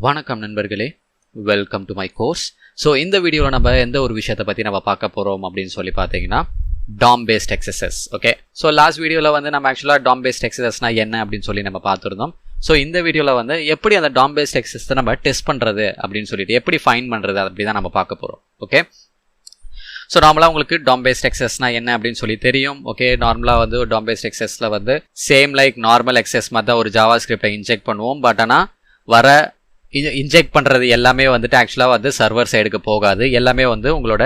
வணக்கம் நண்பர்களே, welcome to my course. So இந்த வீடியோவில் நம்ம எந்த ஒரு விஷயத்தை பற்றி நம்ம பார்க்க போகிறோம் அப்படின்னு சொல்லி பார்த்தீங்கன்னா DOM based XSS. Okay, so last வீடியோவில் வந்து நம்ம ஆக்சுவலாக DOM பேஸ்ட் XSSனா என்ன அப்படின்னு சொல்லி நம்ம பார்த்துருந்தோம். ஸோ இந்த வீடியோவில் வந்து எப்படி அந்த DOM பேஸ்ட் XSS நம்ம டெஸ்ட் பண்ணுறது அப்படின்னு சொல்லிட்டு எப்படி ஃபைன் பண்ணுறது அப்படி தான் நம்ம பார்க்க போகிறோம். ஓகே, ஸோ நார்மலாக உங்களுக்கு DOM பேஸ்ட் XSSனா என்ன அப்படின்னு சொல்லி தெரியும். ஓகே, நார்மலாக வந்து DOM பேஸ்ட் XSSல வந்து சேம் லைக் நார்மல் XSS மாதிரி தான் ஒரு ஜாவா ஸ்கிரிப்டை இன்ஜெக்ட் பண்ணுவோம். பட் ஆனால் வர இன்ஜெக்ட் பண்ணுறது எல்லாமே வந்துட்டு ஆக்சுவலாக வந்து சர்வர் சைடுக்கு போகாது. எல்லாமே வந்து உங்களோட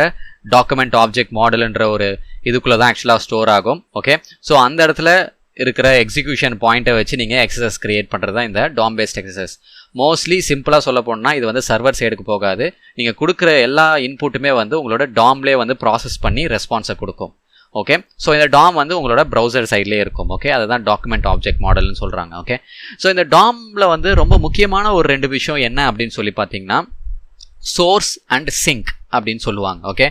டாக்குமெண்ட் ஆப்ஜெக்ட் மாடல்ன்ற ஒரு இதுக்குள்ளே தான் ஆக்சுவலாக ஸ்டோர் ஆகும். ஓகே, ஸோ அந்த இடத்துல இருக்கிற எக்ஸிக்யூஷன் பாயிண்ட்டை வச்சு நீங்கள் XSS கிரியேட் பண்ணுறது தான் இந்த DOM பேஸ்ட் XSS. மோஸ்ட்லி சிம்பிளாக சொல்ல போனால் இது வந்து சர்வர் சைடுக்கு போகாது. நீங்கள் கொடுக்குற எல்லா இன்புட்டுமே வந்து உங்களோட DOMலேயே வந்து ப்ராசஸ் பண்ணி ரெஸ்பான்ஸை கொடுக்கும். ஓகே, ஸோ இந்த DOM வந்து உங்களோட ப்ரௌசர் சைட்லேயே இருக்கும். ஓகே, அதுதான் டாக்குமெண்ட் ஆப்ஜெக்ட் மாடல்னு சொல்கிறாங்க. ஓகே, ஸோ இந்த DOMல வந்து ரொம்ப முக்கியமான ஒரு ரெண்டு விஷயம் என்ன அப்படின்னு சொல்லி பார்த்தீங்கன்னா சோர்ஸ் அண்ட் சிங்க் அப்படின்னு சொல்லுவாங்க. ஓகே,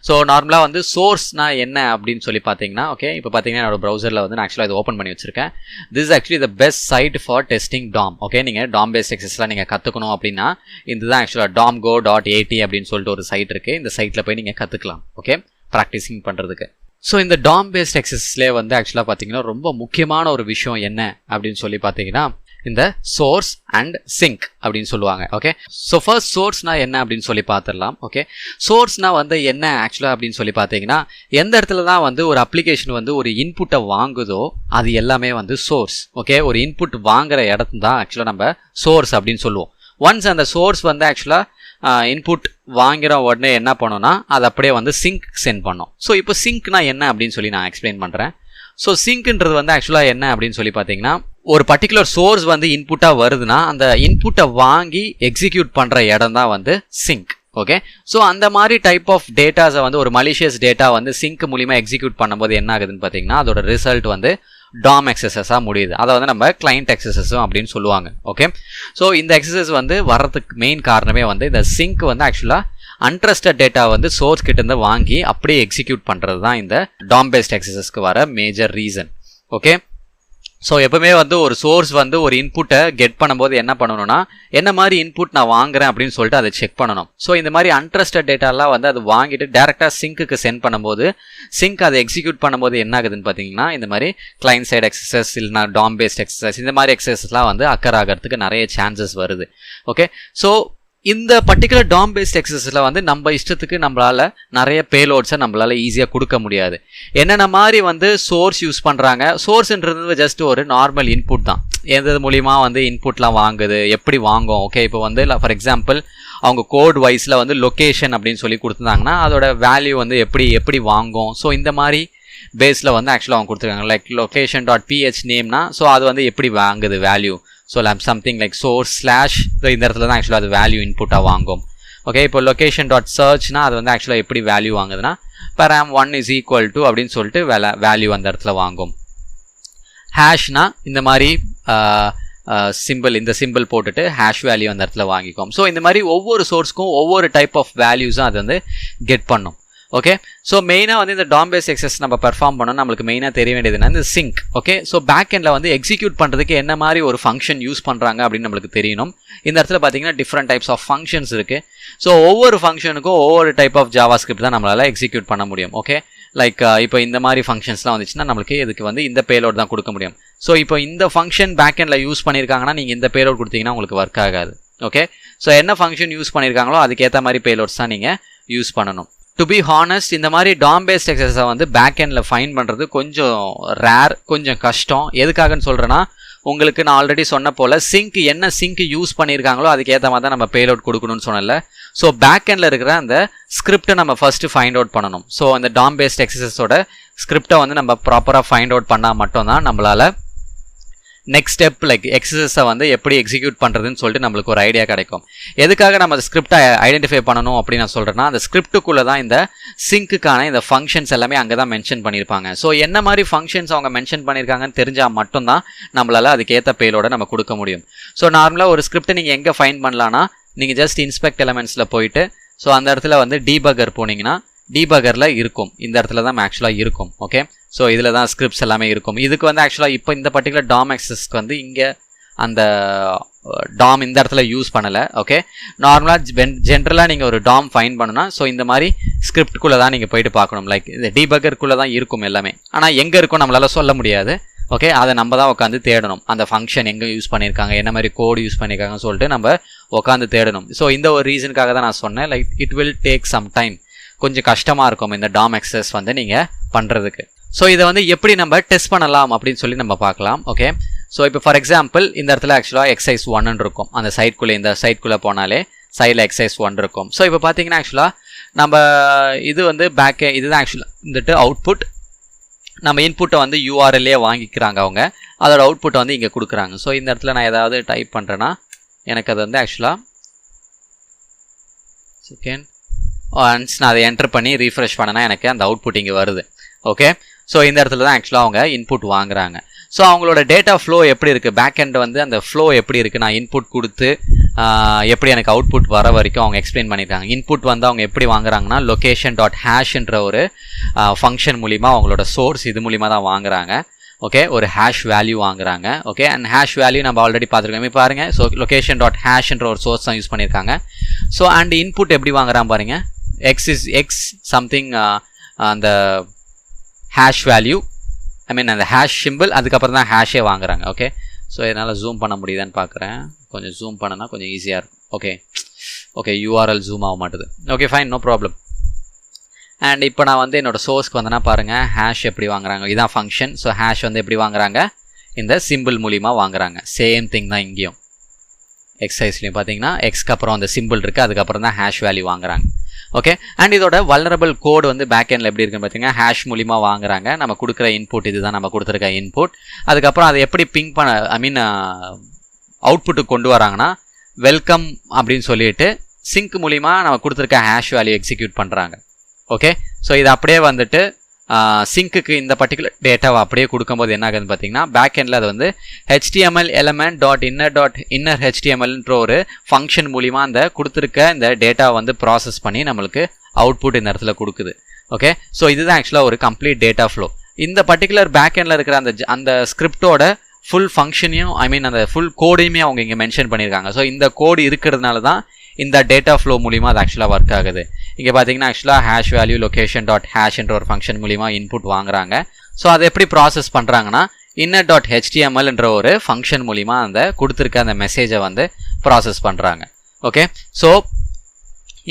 ஸோ நார்மலாக வந்து சோர்ஸ்னா என்ன அப்படின்னு சொல்லி பார்த்தீங்கன்னா, ஓகே, இப்போ பார்த்தீங்கன்னா என்னோட ப்ரௌசரில் வந்து நான் ஆக்சுவலாக இது ஓப்பன் பண்ணி வச்சிருக்கேன். This is actually the best site for testing DOM. Okay, நீங்கள் DOM பேஸ்ட் XSSலாம் நீங்கள் கற்றுக்கணும் அப்படின்னா இதுதான் ஆக்சுவலாக domgo.at அப்படின்னு சொல்லிட்டு ஒரு சைட் இருக்குது. இந்த சைட்டில் போய் நீங்கள் கற்றுக்கலாம். ஓகே, ப்ராக்டிஸிங் பண்ணுறதுக்கு. ஸோ இந்த DOM பேஸ்ட் XSSலேயே வந்து ஆக்சுவலாக பார்த்தீங்கன்னா ரொம்ப முக்கியமான ஒரு விஷயம் என்ன அப்படின்னு சொல்லி பார்த்தீங்கன்னா இந்த சோர்ஸ் அண்ட் சிங்க் அப்படின்னு சொல்லுவாங்க. ஓகே, ஸோ ஃபர்ஸ்ட் சோர்ஸ்னா என்ன அப்படின்னு சொல்லி பார்த்துடலாம். ஓகே, சோர்ஸ்னா வந்து என்ன ஆக்சுவலாக அப்படின்னு சொல்லி பார்த்தீங்கன்னா எந்த இடத்துல தான் வந்து ஒரு அப்ளிகேஷன் வந்து ஒரு இன்புட்டை வாங்குதோ அது எல்லாமே வந்து சோர்ஸ். ஓகே, ஒரு இன்புட் வாங்குற இடத்துல தான் ஆக்சுவலாக நம்ம சோர்ஸ் அப்படின்னு சொல்லுவோம். ஒன்ஸ் அந்த சோர்ஸ் வந்து ஆக்சுவலாக இன்புட் வாங்குற உடனே என்ன பண்ணோம்னா அது அப்படியே வந்து சிங்க் சென்ட் பண்ணோம். ஸோ இப்போ சிங்க்னா என்ன அப்படின்னு சொல்லி நான் எக்ஸ்பிளைன் பண்ணுறேன். ஸோ சிங்க்ன்றது வந்து ஆக்சுவலாக என்ன அப்படின்னு சொல்லி பார்த்தீங்கன்னா ஒரு பர்டிகுலர் சோர்ஸ் வந்து இன்புட்டாக வருதுன்னா அந்த இன்புட்டை வாங்கி எக்ஸிக்யூட் பண்ணுற இடம் தான் வந்து சிங்க். ஓகே, ஸோ அந்த மாதிரி டைப் ஆஃப் டேட்டாஸை வந்து ஒரு மலிஷியஸ் டேட்டா வந்து சிங்க் மூலிமா எக்ஸிக்யூட் பண்ணும்போது என்ன ஆகுதுன்னு பார்த்தீங்கன்னா அதோட ரிசல்ட் வந்து DOM XSSஆக முடியுது. அதை வந்து நம்ம கிளைண்ட் XSS அப்படின்னு சொல்லுவாங்க. ஓகே, ஸோ இந்த XSS வந்து வர்றதுக்கு மெயின் காரணமே வந்து இந்த சிங்க் வந்து ஆக்சுவலாக அன்ட்ரஸ்டட் டேட்டா வந்து சோர்ஸ் கிட்டேருந்து வாங்கி அப்படியே எக்ஸிக்யூட் பண்ணுறது தான் இந்த DOM பேஸ்ட் XSSக்கு வர மேஜர் ரீசன். ஓகே, ஸோ எப்பவுமே வந்து ஒரு சோர்ஸ் வந்து ஒரு இன்புட்டை கெட் பண்ணும்போது என்ன பண்ணணும்னா என்ன மாதிரி இன்புட் நான் வாங்குறேன் அப்படின்னு சொல்லிட்டு அதை செக் பண்ணணும். ஸோ இந்த மாதிரி அன்ட்ரஸ்டட் டேட்டாலாம் வந்து அது வாங்கிட்டு டேரெக்டாக சிங்க்குக்கு சென்ட் பண்ணும்போது சிங்க் அதை எக்ஸிக்யூட் பண்ணும்போது என்ன ஆகுதுன்னு பார்த்தீங்கன்னா இந்த மாதிரி கிளைண்ட் சைடு XSS இல்லைனா DOM பேஸ்ட் XSS இந்த மாதிரி XSSலாம் வந்து அக்கர் ஆகிறதுக்கு நிறைய சான்சஸ் வருது. ஓகே, ஸோ இந்த பர்டிகுலர் DOM பேஸ்ட் XSSல வந்து நம்ம இஷ்டத்துக்கு நம்மளால நிறைய பேலோட்ஸை நம்மளால ஈஸியாக கொடுக்க முடியாது. என்னென்ன மாதிரி வந்து சோர்ஸ் யூஸ் பண்ணுறாங்க, சோர்ஸ்ன்றது ஜஸ்ட் ஒரு நார்மல் இன்புட் தான். எந்த மூலிமா வந்து இன்புட்லாம் வாங்குது, எப்படி வாங்கும். ஓகே, இப்போ வந்து ஃபார் எக்ஸாம்பிள் அவங்க கோட் வைஸில் வந்து லொக்கேஷன் அப்படின்னு சொல்லி கொடுத்துருந்தாங்கன்னா அதோட வேல்யூ வந்து எப்படி வாங்கும். ஸோ இந்த மாதிரி பேஸில் வந்து ஆக்சுவலாக அவங்க கொடுத்துருக்காங்க. லைக் location.ph நேம்னா ஸோ அது வந்து எப்படி வாங்குது value. So something like source slash இந்த இடத்துல தான் ஆக்சுவலாக அது வேல்யூ இன்புட்டாக வாங்கும். ஓகே, இப்போ location.searchனா அது வந்து ஆக்சுவலாக எப்படி value வாங்குதுன்னா param1 is equal to அப்படின்னு சொல்லிட்டு வேல்யூ அந்த இடத்துல வாங்கும். ஹேஷ்னா இந்த மாதிரி சிம்பிள் இந்த சிம்பிள் போட்டுட்டு ஹேஷ் வேல்யூ அந்த இடத்துல வாங்கிக்கும். ஸோ இந்த மாதிரி ஒவ்வொரு சோர்ஸ்க்கும் ஒவ்வொரு டைப் ஆஃப் வேல்யூஸும் அது வந்து கெட் பண்ணும். ஓகே, ஸோ மெயினாக வந்து இந்த DOM பேஸ்ட் XSS நம்ம பெர்ஃபார்ம் பண்ணோம் நம்மளுக்கு மெயினாக தெரிய வேண்டியதுன்னா இந்த சிங்க். ஓகே, ஸோ பேக் எண்டில் வந்து எக்ஸிக்யூட் பண்ணுறதுக்கு என்ன மாதிரி ஒரு ஃபங்க்ஷன் யூஸ் பண்ணுறாங்க அப்படின்னு நம்மளுக்கு தெரியணும். இந்த இடத்துல பார்த்தீங்கன்னா டிஃப்ரெண்ட் டைப்ஸ் ஆஃப் ஃபங்க்ஷன்ஸ் இருக்குது. ஸோ ஒவ்வொரு ஃபங்க்ஷனுக்கும் ஒவ்வொரு டைப் ஆஃப் ஜாவா ஸ்கிரிப்ட் தான் நம்மளால் எக்ஸிக்யூட் பண்ண முடியும். ஓகே, லைக் இப்போ இந்த மாதிரி ஃபங்க்ஷன்ஸ்லாம் வந்துச்சுன்னா நம்மளுக்கு இதுக்கு வந்து இந்த பேலோட் தான் கொடுக்க முடியும். ஸோ இப்போ இந்த ஃபங்க்ஷன் பேக் எண்டில் யூஸ் பண்ணியிருக்காங்கன்னா நீங்கள் இந்த பேலோட் கொடுத்தீங்கன்னா உங்களுக்கு ஒர்க் ஆகாது. ஓகே, ஸோ என்ன ஃபங்க்ஷன் யூஸ் பண்ணியிருக்காங்களோ அதுக்கேற்ற மாதிரி பேலோட்ஸ் தான் நீங்கள் யூஸ் பண்ணணும். டு பி ஹானஸ்ட் இந்த மாதிரி DOM பேஸ்ட் XSSஐ வந்து பேக் எண்டில் ஃபைன் பண்ணுறது கொஞ்சம் ரேர், கொஞ்சம் கஷ்டம். எதுக்காகன்னு சொல்கிறேன்னா உங்களுக்கு நான் ஆல்ரெடி சொன்ன போல் என்ன சிங்க் யூஸ் பண்ணியிருக்காங்களோ அதுக்கேற்ற மாதிரி தான் நம்ம பேலோட் கொடுக்கணும்னு சொன்னல. ஸோ பேக் எண்டில் இருக்கிற அந்த ஸ்கிரிப்டை நம்ம ஃபஸ்ட்டு ஃபைண்ட் அவுட் பண்ணணும். ஸோ அந்த DOM பேஸ்ட் XSSோட ஸ்கிரிப்டை வந்து நம்ம ப்ராப்பராக ஃபைண்ட் அவுட் பண்ணால் மட்டும்தான் நம்மளால் நெக்ஸ்ட் ஸ்டெப் லைக் XSSஐ வந்து எப்படி எக்ஸிக்யூட் பண்ணுறதுன்னு சொல்லிட்டு நம்மளுக்கு ஒரு ஐடியா கிடைக்கும். எதுக்காக நம்ம அந்த ஸ்கிரிப்டை ஐடென்டிஃபை பண்ணணும் அப்படின்னு நான் சொல்கிறேன்னா அந்த ஸ்கிரிப்டுக்குள்ளே தான் இந்த சிங்க்குக்கான இந்த ஃபங்க்ஷன்ஸ் எல்லாமே அங்கே தான் மென்ஷன் பண்ணியிருப்பாங்க. ஸோ என்ன மாதிரி ஃபங்க்ஷன்ஸ் அவங்க மென்ஷன் பண்ணியிருக்காங்கன்னு தெரிஞ்சால் மட்டும்தான் நம்மளால் அதுக்கேற்ற பேலோட நம்ம கொடுக்க முடியும். ஸோ நார்மலாக ஒரு ஸ்கிரிப்டை நீங்கள் எங்கே ஃபைண்ட் பண்ணலான்னா நீங்கள் ஜஸ்ட் இன்ஸ்பெக்ட் எலமெண்ட்ஸில் போயிட்டு ஸோ அந்த இடத்துல வந்து டீபக்கர் போனீங்கன்னா டீபக்கரில் இருக்கும். இந்த இடத்துல தான் ஆக்சுவலாக இருக்கும். ஓகே, ஸோ இதில் தான் ஸ்கிரிப்ட்ஸ் எல்லாமே இருக்கும். இதுக்கு வந்து ஆக்சுவலாக இப்போ இந்த பர்டிகுலர் DOM XSSக்கு வந்து இங்கே அந்த டாம் இந்த இடத்துல யூஸ் பண்ணலை. ஓகே, நார்மலாக ஜென்ரலாக நீங்கள் ஒரு டாம் ஃபைன் பண்ணணும்னா ஸோ இந்த மாதிரி ஸ்கிரிப்ட்குள்ளே தான் நீங்கள் போயிட்டு பார்க்கணும். லைக் இந்த டீபக்கருக்குள்ளே தான் இருக்கும் எல்லாமே. ஆனால் எங்கே இருக்கும் நம்மளால் சொல்ல முடியாது. ஓகே, அதை நம்ம தான் உட்காந்து தேடணும். அந்த ஃபங்க்ஷன் எங்கே யூஸ் பண்ணியிருக்காங்க, என்ன மாதிரி கோடு யூஸ் பண்ணியிருக்காங்கன்னு சொல்லிட்டு நம்ம உட்காந்து தேடணும். ஸோ இந்த ஒரு ரீசனுக்காக தான் நான் சொன்னேன், like it will take some time. கொஞ்சம் கஷ்டமாக இருக்கும் இந்த DOM XSS வந்து நீங்கள் பண்ணுறதுக்கு. ஸோ இதை வந்து எப்படி நம்ம டெஸ்ட் பண்ணலாம் அப்படின்னு சொல்லி நம்ம பார்க்கலாம். ஓகே, ஸோ இப்போ ஃபார் எக்ஸாம்பிள் இந்த இடத்துல ஆக்சுவலாக எக்ஸசைஸ் 1 இருக்கும். அந்த சைட்குள்ளே இந்த சைட்குள்ளே போனாலே சைடில் எக்ஸசைஸ் 1 இருக்கும். ஸோ இப்போ பார்த்தீங்கன்னா ஆக்சுவலாக நம்ம இது வந்து இதுதான் ஆக்சுவலாக வந்துட்டு அவுட்புட். நம்ம இன்புட்டை வந்து யூஆர்எல்லே வாங்கிக்கிறாங்க அவங்க, அதோட அவுட்புட்டை வந்து இங்கே கொடுக்குறாங்க. ஸோ இந்த இடத்துல நான் ஏதாவது டைப் பண்ணுறேன்னா எனக்கு அது வந்து ஆக்சுவலாக செகண்ட் ஒன்ஸ் நான் அதை என்டர் பண்ணி ரீஃப்ரெஷ் பண்ணனா எனக்கு அந்த அவுட்புட் இங்கே வருது. ஓகே, ஸோ இந்த இடத்துல தான் ஆக்சுவலாக அவங்க இன்புட் வாங்குறாங்க. ஸோ அவங்களோட டேட்டா ஃப்ளோ எப்படி இருக்குது, பேக் எண்ட் வந்து அந்த ஃப்ளோ எப்படி இருக்குது, நான் இன்புட் கொடுத்து எப்படி எனக்கு அவுட்புட் வர வரைக்கும் அவங்க எக்ஸ்பிளைன் பண்ணியிருக்காங்க. இன்புட் வந்து அவங்க எப்படி வாங்குறாங்கன்னா location.hashன்ற ஒரு ஃபங்க்ஷன் மூலிமா அவங்களோட சோர்ஸ் இது மூலிமா தான் வாங்குறாங்க. ஓகே, ஒரு ஹேஷ் வேல்யூ வாங்குறாங்க. ஓகே, அண்ட் ஹேஷ் வேல்யூ நம்ம ஆல்ரெடி பார்த்துருக்கோம். இப்போ பாருங்கள், ஸோ location.hashன்ற ஒரு சோர்ஸ் தான் யூஸ் பண்ணியிருக்காங்க. ஸோ அண்ட் இன்புட் எப்படி வாங்குறான் பாருங்கள், எக்ஸ் சம்திங் அந்த ஹேஷ் வேல்யூ, ஐ மீன் அந்த ஹேஷ் சிம்பிள், அதுக்கப்புறம் தான் ஹேஷே வாங்குறாங்க. ஓகே, ஸோ இதனால் ஜூம் பண்ண முடியுதான்னு பார்க்குறேன். கொஞ்சம் ஜூம் பண்ணனா கொஞ்சம் ஈஸியாக இருக்கும். ஓகே, யூஆர்எல் ஜூம் ஆக மாட்டுது. Okay, fine, no problem. And இப்போ நான் வந்து என்னோடய சோர்ஸ்க்கு வந்தேன்னா பாருங்கள், ஹேஷ் எப்படி வாங்குறாங்க, இதுதான் ஃபங்க்ஷன். ஸோ ஹேஷ் வந்து எப்படி வாங்குறாங்க, இந்த சிம்பிள் மூலிமா வாங்குறாங்க. சேம் திங் தான் இங்கேயும் எக்ஸசைஸ்லையும் பார்த்தீங்கன்னா எக்ஸ்க்கு அப்புறம் அந்த சிம்பிள் இருக்குது, அதுக்கப்புறம் தான் ஹேஷ் வேல்யூ வாங்குறாங்க. ஓகே, அண்ட் இதோட வல்னரபிள் கோடு வந்து பேக் எண்டில் எப்படி இருக்குன்னு பார்த்தீங்கன்னா ஹேஷ் மூலிமா வாங்குறாங்க. நம்ம கொடுக்குற இன்புட் இதுதான், நம்ம கொடுத்துருக்க இன்புட். அதுக்கப்புறம் அதை எப்படி பிங் பண்ண ஐ மீன் அவுட்புட்டுக்கு கொண்டு வராங்கன்னா வெல்கம் அப்படின்னு சொல்லிட்டு சிங்க் மூலிமா நம்ம கொடுத்துருக்க ஹேஷ் வேல்யூ எக்ஸிக்யூட் பண்ணுறாங்க. ஓகே, ஸோ இது அப்படியே வந்துட்டு சிங்க்குக்கு இந்த பர்டிகுலர் டேட்டாவை அப்படியே கொடுக்கும்போது என்ன ஆகுதுன்னு பார்த்தீங்கன்னா பேக் எண்டில் அது வந்து HTML element டாட் இன்னர் HTMLன்ற ஒரு ஃபங்க்ஷன் மூலிமா அந்த கொடுத்துருக்க இந்த டேட்டாவை வந்து ப்ராசஸ் பண்ணி நம்மளுக்கு அவுட்புட் இந்த இடத்துல கொடுக்குது. ஓகே, ஸோ இதுதான் ஆக்சுவலாக ஒரு கம்ப்ளீட் டேட்டா ஃப்ளோ. இந்த பர்டிகுலர் பேக் எண்டில் இருக்கிற அந்த ஸ்கிரிப்டோட ஃபுல் ஃபங்க்ஷனையும் ஐ மீன் அந்த ஃபுல் கோடையுமே அவங்க இங்கே மென்ஷன் பண்ணியிருக்காங்க. ஸோ இந்த கோடு இருக்கிறதுனால தான் இந்த டேட்டா ஃப்ளோ மூலிமா அது ஆக்சுவலாக ஒர்க் ஆகுது. இங்கே பார்த்தீங்கன்னா ஆக்சுவலாக ஹேஷ் வேல்யூ location.hash என்ற ஒரு ஃபங்க்ஷன் மூலிமா இன்புட் வாங்குறாங்க. ஸோ அதை எப்படி ப்ராசஸ் பண்ணுறாங்கன்னா inner.html என்ற ஒரு ஃபங்க்ஷன் மூலிமா அந்த கொடுத்துருக்க அந்த மெசேஜை வந்து ப்ராசஸ் பண்ணுறாங்க. ஓகே, ஸோ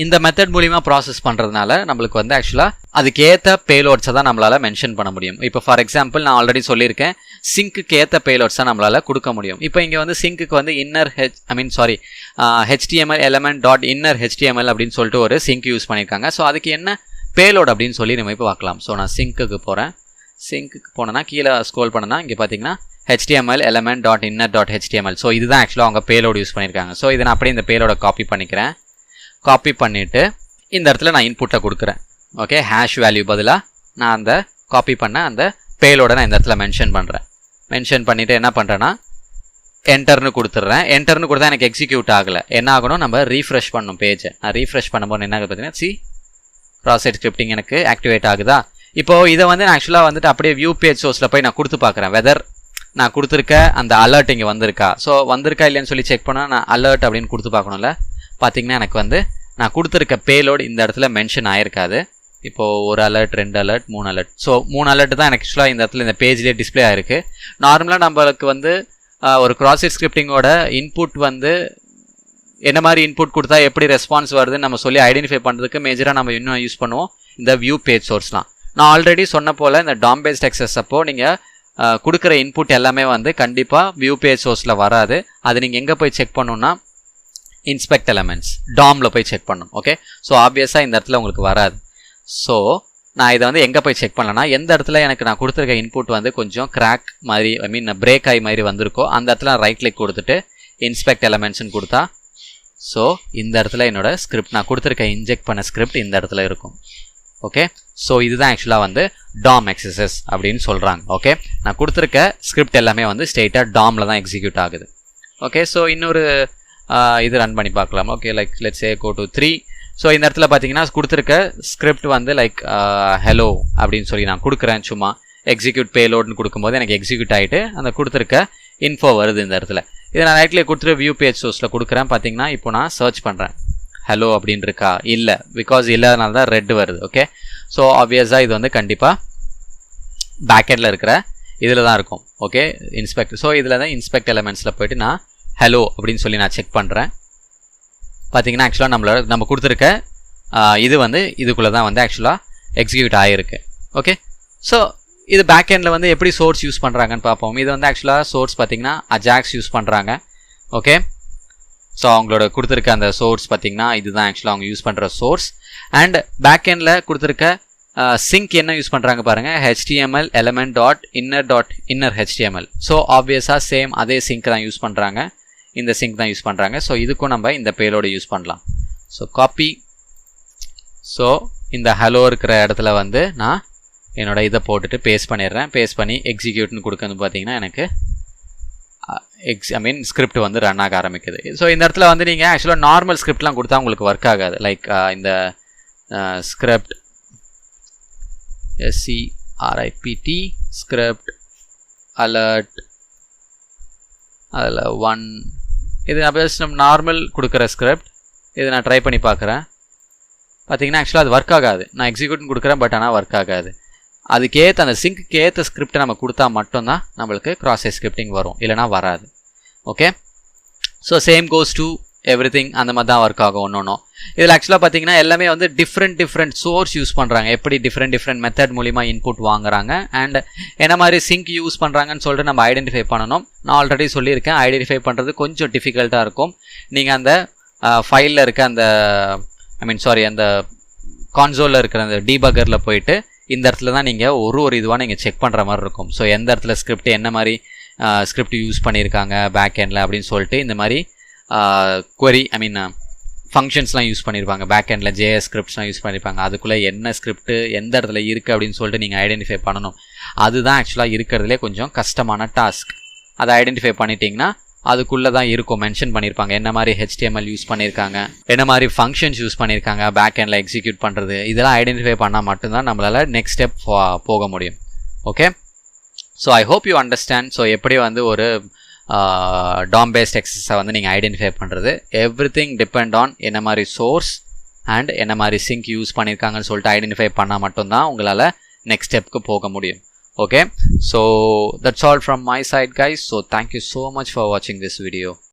இந்த மெத்தட் மூலிமா ப்ராசஸ் பண்ணுறதுனால நம்மளுக்கு வந்து ஆக்சுவலாக அதுக்கு ஏற்ற பேலோட்ஸை தான் நம்மளால் மென்ஷன் பண்ண முடியும். இப்போ ஃபார் எக்ஸாம்பிள் நான் ஆல்ரெடி சொல்லியிருக்கேன், சிங்க்குக்கு ஏற்ற பேலோட்ஸை நம்மளால் கொடுக்க முடியும். இப்போ இங்கே வந்து சிங்க்குக்கு வந்து HTML element dot inner HTML அப்படின்னு சொல்லிட்டு ஒரு சிங்க் யூஸ் பண்ணியிருக்காங்க. ஸோ அதுக்கு என்ன பேலோட் அப்படின்னு சொல்லி நம்ம இப்போ பார்க்கலாம். ஸோ நான் சிங்க்குக்கு போகிறேன். சிங்க்குக்கு போனேன்னா கீழே ஸ்க்ரோல் பண்ணனா இங்கே பார்த்தீங்கன்னா HTML element dot inner dot HTML. So இதுதான் ஆக்சுவலாக அவங்க பேலோடு யூஸ் பண்ணியிருக்காங்க. ஸோ இதை நான் அப்படியே இந்த பேலோட காப்பி பண்ணிக்கிறேன். காப்பி பண்ணிவிட்டு இந்த இடத்துல நான் இன்புட்டை கொடுக்குறேன். ஓகே, ஹேஷ் வேல்யூ பதிலாக நான் அந்த காப்பி பண்ண அந்த பேலோட நான் இந்த இடத்துல மென்ஷன் பண்ணுறேன். மென்ஷன் பண்ணிவிட்டு என்ன பண்ணுறேன்னா என்டர்னு கொடுத்துட்றேன். என்டர்னு கொடுத்தா எனக்கு எக்ஸிக்யூட் ஆகலை. என்ன ஆகணும், நம்ம ரீஃப்ரெஷ் பண்ணணும் பேஜை. நான் ரீஃப்ரெஷ் பண்ணும்போது என்ன ஆகுது பார்த்தீங்கன்னா cross site ஸ்கிரிப்டிங் எனக்கு ஆக்டிவேட் ஆகுதா. இப்போது இதை வந்து நான் ஆக்சுவலாக வந்துட்டு அப்படியே வியூ பேஜ் சோர்ஸில் போய் நான் கொடுத்து பார்க்குறேன் வெதர் நான் கொடுத்துருக்க அந்த அலர்ட் இங்கே வந்திருக்கா. ஸோ வந்திருக்கா இல்லைன்னு சொல்லி செக் பண்ணால் நான் அலர்ட் அப்படின்னு கொடுத்து பார்க்கணும்ல. பார்த்தீங்கன்னா எனக்கு வந்து நான் கொடுத்துருக்க பேலோடு இந்த இடத்துல மென்ஷன் ஆகிருக்காது. இப்போது 1 alert 2 alert 3 alert. So 3 alert தான் எனக்கு ஆக்சுவலாக இந்த இடத்துல இந்த பேஜ்லேயே டிஸ்பிளே ஆகிருக்கு. நார்மலாக நம்மளுக்கு வந்து ஒரு cross site ஸ்கிரிப்டிங்கோட இன்புட் வந்து என்ன மாதிரி இன்புட் கொடுத்தா எப்படி ரெஸ்பான்ஸ் வருதுன்னு நம்ம சொல்லி ஐடென்டிஃபை பண்ணுறதுக்கு மேஜராக நம்ம இன்னும் யூஸ் பண்ணுவோம் இந்த வியூ பேஜ் சோர்ஸ்லாம். நான் ஆல்ரெடி சொன்ன போல் இந்த DOM based XSS அப்போ நீங்கள் கொடுக்குற இன்புட் எல்லாமே வந்து கண்டிப்பாக வியூ பேஜ் சோர்ஸில் வராது. அது நீங்கள் எங்கே போய் செக் பண்ணணுன்னா இன்ஸ்பெக்ட் எலமெண்ட்ஸ் டாமில் போய் செக் பண்ணணும். ஓகே, ஸோ ஆப்வியஸாக இந்த இடத்துல உங்களுக்கு வராது. ஸோ நான் இதை வந்து எங்கே போய் செக் பண்ணலன்னா எந்த இடத்துல எனக்கு நான் கொடுத்துருக்க இன்புட் வந்து கொஞ்சம் கிராக் மாதிரி ஐ மீன் பிரேக் ஆகி மாதிரி வந்திருக்கோ அந்த இடத்துல ரைட் கிளிக் கொடுத்துட்டு இன்ஸ்பெக்ட் எலமெண்ட்ஸ்னு கொடுத்தா ஸோ இந்த இடத்துல என்னோடய ஸ்கிரிப்ட் நான் கொடுத்துருக்க இன்ஜெக்ட் பண்ண ஸ்கிரிப்ட் இந்த இடத்துல இருக்கும். ஓகே, ஸோ இதுதான் ஆக்சுவலாக வந்து DOM XSS அப்படின்னு சொல்கிறாங்க. ஓகே, நான் கொடுத்துருக்க ஸ்கிரிப்ட் எல்லாமே வந்து ஸ்ட்ரெயிட்டாக டாமில் தான் எக்ஸிக்யூட் ஆகுது. ஓகே, ஸோ இன்னொரு இது ரன் பண்ணி பார்க்கலாம். Okay, like let's say go to 3. So இந்த இடத்துல பார்த்தீங்கன்னா கொடுத்துருக்க ஸ்கிரிப்ட் வந்து லைக் ஹலோ அப்படின்னு சொல்லி நான் கொடுக்குறேன். சும்மா எக்ஸிக்யூட் பேலோட்னு கொடுக்கும்போது எனக்கு எக்ஸிக்யூட் ஆகிட்டு அந்த கொடுத்துருக்க இன்ஃபோ வருது இந்த இடத்துல. இதை நான் ரைட் கிளிக் கொடுத்துட்டு வியூ பேஜ் சோர்ஸில் கொடுக்குறேன். பார்த்தீங்கன்னா இப்போ நான் சர்ச் பண்ணுறேன் ஹலோ அப்படின்னு இருக்கா, இல்லை, பிகாஸ் இல்லாதனால தான் ரெட் வருது. ஓகே, ஸோ ஆப்வியஸாக இது வந்து கண்டிப்பாக பேக்கெண்டில் இருக்கிற இதில் தான் இருக்கும். Okay, inspect. ஸோ இதில் தான் இன்ஸ்பெக்ட் எலமெண்ட்ஸில் போய்ட்டு நான் ஹலோ அப்படின்னு சொல்லி நான் செக் பண்ணுறேன். பார்த்தீங்கன்னா ஆக்சுவலாக நம்ம கொடுத்துருக்க இது வந்து இதுக்குள்ளே தான் வந்து ஆக்சுவலாக எக்ஸிக்யூட் ஆகிருக்கு. ஓகே, ஸோ இது பேக்கெண்டில் வந்து எப்படி சோர்ஸ் யூஸ் பண்ணுறாங்கன்னு பார்ப்போம். இது வந்து ஆக்சுவலாக சோர்ஸ் பார்த்தீங்கன்னா அஜாக்ஸ் யூஸ் பண்ணுறாங்க. ஓகே, ஸோ அவங்களோட கொடுத்துருக்க அந்த சோர்ஸ் பார்த்தீங்கன்னா இதுதான் ஆக்சுவலாக அவங்க யூஸ் பண்ணுற சோர்ஸ். அண்ட் பேக்கெண்டில் கொடுத்துருக்க சிங்க் என்ன யூஸ் பண்ணுறாங்க பாருங்கள், HTML element inner HTML. So ஆப்வியஸாக சேம் அதே சிங்க் தான் யூஸ் பண்ணுறாங்க, இந்த சிங்க் தான் யூஸ் பண்ணுறாங்க. ஸோ இதுக்கும் நம்ம இந்த பேலோட யூஸ் பண்ணலாம். So copy. ஸோ இந்த ஹலோ இருக்கிற இடத்துல வந்து நான் என்னோட இதை போட்டுட்டு பேஸ்ட் பண்ணிடுறேன். பேஸ்ட் பண்ணி எக்ஸிக்யூட்னு கொடுக்கறது பார்த்தீங்கன்னா எனக்கு ஸ்கிரிப்ட் வந்து ரன் ஆக ஆரம்பிக்குது. ஸோ இந்த இடத்துல வந்து நீங்கள் ஆக்சுவலாக நார்மல் ஸ்கிரிப்ட்லாம் கொடுத்தா உங்களுக்கு ஒர்க் ஆகாது. லைக் இந்த ஸ்கிரிப்ட் SCRIPT ஸ்கிரிப்ட் அலர்ட் அதில் 1 இது நம்ம நார்மல் கொடுக்குற ஸ்கிரிப்ட். இது நான் ட்ரை பண்ணி பார்க்குறேன். பார்த்தீங்கன்னா ஆக்சுவலாக அது ஒர்க் ஆகாது. நான் எக்ஸிக்யூட்னு கொடுக்குறேன், பட் ஆனால் ஒர்க் ஆகாது. அதுக்கேற்ற அந்த சிங்க்கு ஏற்ற ஸ்கிரிப்டை நம்ம கொடுத்தா மட்டும்தான் நம்மளுக்கு கிராஸ் சைட் ஸ்கிரிப்டிங் வரும், இல்லைனா வராது. Okay, so same goes to everything. அந்த மாதிரி தான் ஒர்க் ஆகும் ஒன்று. இதில் ஆக்சுவலாக பார்த்தீங்கன்னா எல்லாமே வந்து டிஃப்ரெண்ட் சோர்ஸ் யூஸ் பண்ணுறாங்க. எப்படி டிஃப்ரெண்ட் மெத்தட் மூலிமா இன்புட் வாங்குறாங்க அண்ட் என்ன மாதிரி சிங்க் யூஸ் பண்ணுறாங்கன்னு சொல்லிட்டு நம்ம ஐடென்டிஃபை பண்ணணும். நான் ஆல்ரெடி சொல்லியிருக்கேன், ஐடென்டிஃபை பண்ணுறது கொஞ்சம் டிஃபிகல்ட்டாக இருக்கும். நீங்கள் அந்த ஃபைலில் இருக்க அந்த அந்த கான்சோலில் இருக்கிற அந்த டீபக்கரில் போயிட்டு இந்த இடத்துல தான் நீங்கள் ஒரு இதுவாக நீங்கள் செக் பண்ணுற மாதிரி இருக்கும். ஸோ எந்த இடத்துல ஸ்கிரிப்ட் என்ன மாதிரி ஸ்கிரிப்ட் யூஸ் பண்ணியிருக்காங்க பேக் எண்டில் அப்படின்னு சொல்லிட்டு இந்த மாதிரி query ஃபங்க்ஷன்ஸ்லாம் யூஸ் பண்ணியிருப்பாங்க. பேக் எண்டில் JS ஸ்கிரிப்ட்ஸ்லாம் யூஸ் பண்ணியிருப்பாங்க. அதுக்குள்ளே என்ன ஸ்கிரிப்ட் எந்த இடத்துல இருக்குது அப்படின்னு சொல்லிட்டு நீங்கள் ஐடென்டிஃபை பண்ணணும். அதுதான் ஆக்சுவலாக இருக்கிறதுலே கொஞ்சம் கஷ்டமான டாஸ்க். அதை ஐடென்டிஃபை பண்ணிட்டீங்கன்னா அதுக்குள்ளே தான் இருக்கும், மென்ஷன் பண்ணியிருப்பாங்க என்ன மாதிரி HTML யூஸ் பண்ணியிருக்காங்க, என்ன மாதிரி ஃபங்க்ஷன்ஸ் யூஸ் பண்ணியிருக்காங்க பேக் எண்டில் எக்ஸிக்யூட் பண்ணுறது. இதெல்லாம் ஐடென்டிஃபை பண்ணால் மட்டும்தான் நம்மளால் நெக்ஸ்ட் ஸ்டெப் போக முடியும். Okay, so I hope you understand. So எப்படி வந்து ஒரு DOM based XSS வந்து நீங்கள் ஐடென்டிஃபை பண்ணுறது, எவ்ரிதிங் டிபெண்ட் ஆன் என்ன மாதிரி சோர்ஸ் அண்ட் என்ன மாதிரி சிங்க் யூஸ் பண்ணியிருக்காங்கன்னு சொல்லிட்டு ஐடென்டிஃபை பண்ணால் மட்டும்தான் உங்களால் நெக்ஸ்ட் ஸ்டெப்க்கு போக முடியும். Okay, so that's all from my side guys. So thank you so much for watching this video.